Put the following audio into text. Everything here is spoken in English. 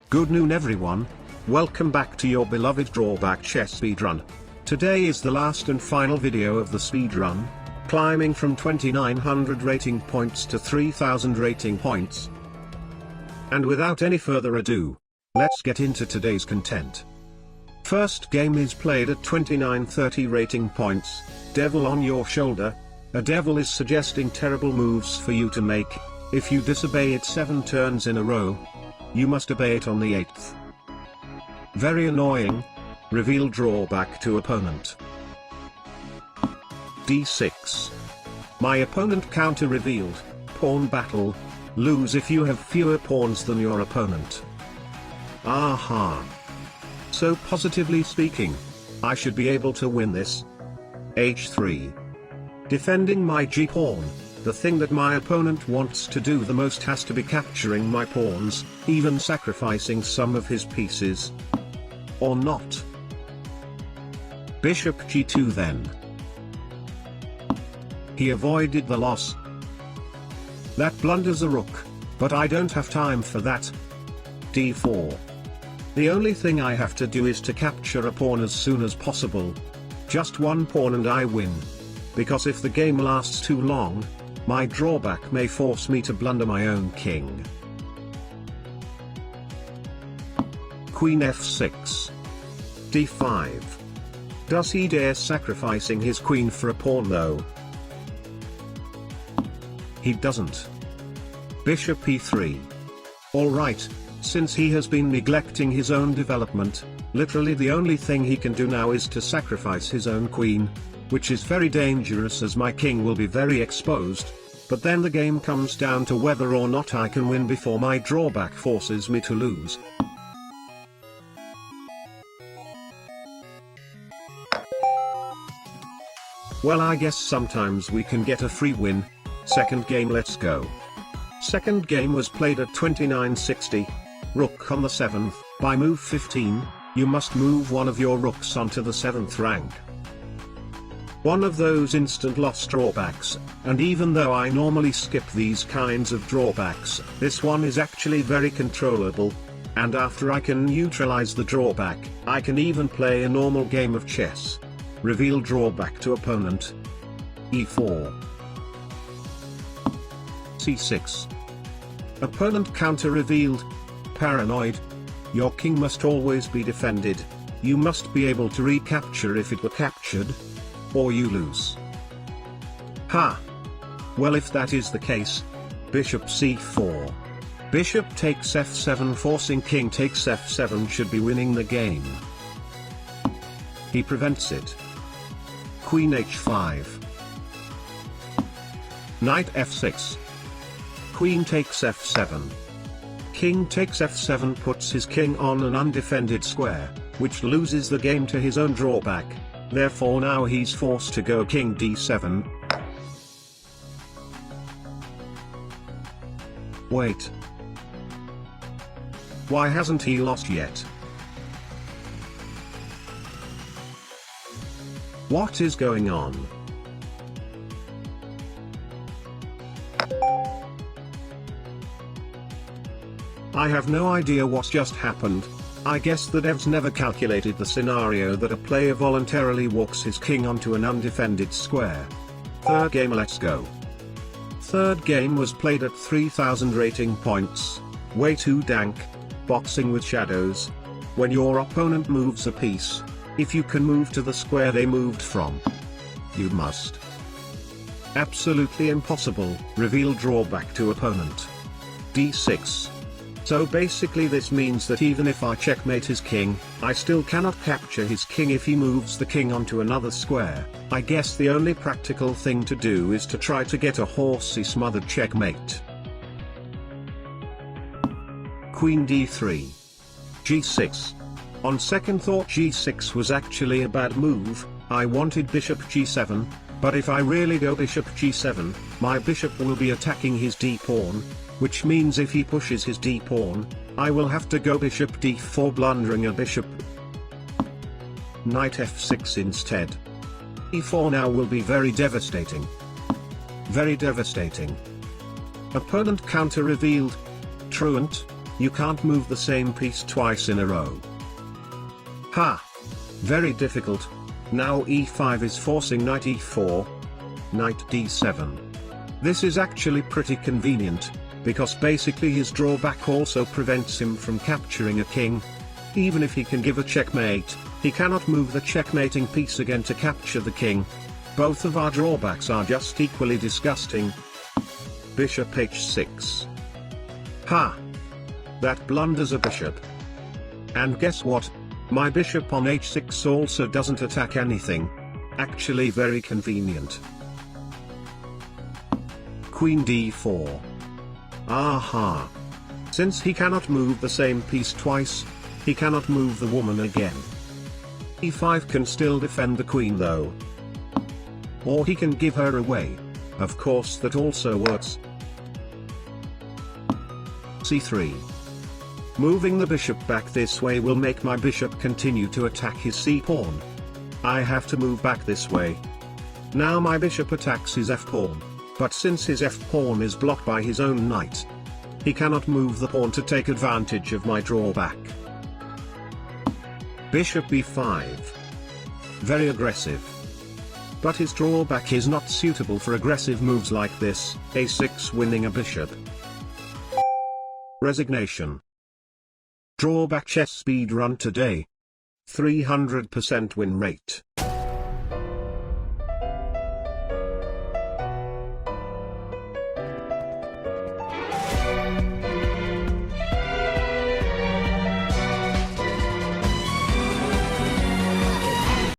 Good noon everyone, welcome back to your beloved drawback chess speedrun. Today is the last and final video of the speedrun, climbing from 2900 rating points to 3000 rating points. And without any further ado, let's get into today's content. First game is played at 2930 rating points, Devil on your shoulder. A devil is suggesting terrible moves for you to make. If you disobey it 7 turns in a row, you must obey it on the 8th. Very annoying. Reveal drawback to opponent. D6. My opponent counter revealed. Pawn battle. Lose if you have fewer pawns than your opponent. Aha. So positively speaking, I should be able to win this. H3. Defending my g-pawn. The thing that my opponent wants to do the most has to be capturing my pawns, even sacrificing some of his pieces. Or not. Bishop g2 then. He avoided the loss. That blunders a rook, but I don't have time for that. d4. The only thing I have to do is to capture a pawn as soon as possible. Just one pawn and I win. Because if the game lasts too long, my drawback may force me to blunder my own king. Queen f6. d5. Does he dare sacrificing his queen for a pawn though? He doesn't. Bishop e3. Alright, since he has been neglecting his own development, literally the only thing he can do now is to sacrifice his own queen, which is very dangerous as my king will be very exposed, but then the game comes down to whether or not I can win before my drawback forces me to lose. Well, I guess sometimes we can get a free win. Second game, let's go. Second game was played at 2960. Rook on the 7th, by move 15, you must move one of your rooks onto the 7th rank. One of those instant loss drawbacks, and even though I normally skip these kinds of drawbacks, this one is actually very controllable, and after I can neutralize the drawback, I can even play a normal game of chess. Reveal drawback to opponent. e4. c6. Opponent counter revealed. Paranoid. Your king must always be defended. You must be able to recapture if it were captured, or you lose. Ha! Well, if that is the case, bishop c4. Bishop takes f7 forcing king takes f7 should be winning the game. He prevents it. Queen h5. Knight f6. Queen takes f7. King takes f7 puts his king on an undefended square, which loses the game to his own drawback. Therefore now he's forced to go king d7. Wait. Why hasn't he lost yet? What is going on? I have no idea what just happened. I guess the devs never calculated the scenario that a player voluntarily walks his king onto an undefended square. Third game, let's go. Third game was played at 3000 rating points. Way too dank. Boxing with shadows. When your opponent moves a piece, if you can move to the square they moved from, you must. Absolutely impossible. Reveal drawback to opponent. d6. So basically this means that even if I checkmate his king, I still cannot capture his king if he moves the king onto another square. I guess the only practical thing to do is to try to get a horsey smothered checkmate. Queen d3. g6. On second thought g6 was actually a bad move. I wanted bishop g7, but if I really go bishop g7, my bishop will be attacking his d-pawn, which means if he pushes his d-pawn, I will have to go bishop d4 blundering a bishop. Knight f6 instead. e4 now will be very devastating. Very devastating. Opponent counter revealed. Truant. You can't move the same piece twice in a row. Ha! Very difficult. Now e5 is forcing knight e4. Knight d7. This is actually pretty convenient, because basically his drawback also prevents him from capturing a king. Even if he can give a checkmate, he cannot move the checkmating piece again to capture the king. Both of our drawbacks are just equally disgusting. Bishop h6. Ha! That blunders a bishop. And guess what? My bishop on h6 also doesn't attack anything. Actually very convenient. Queen d4. Aha! Since he cannot move the same piece twice, he cannot move the woman again. e5 can still defend the queen though. Or he can give her away. Of course that also works. c3. Moving the bishop back this way will make my bishop continue to attack his c-pawn. I have to move back this way. Now my bishop attacks his f-pawn, but since his f-pawn is blocked by his own knight, he cannot move the pawn to take advantage of my drawback. Bishop b5. Very aggressive. But his drawback is not suitable for aggressive moves like this, a6 winning a bishop. Resignation. Drawback chess speed run today. 300% win rate.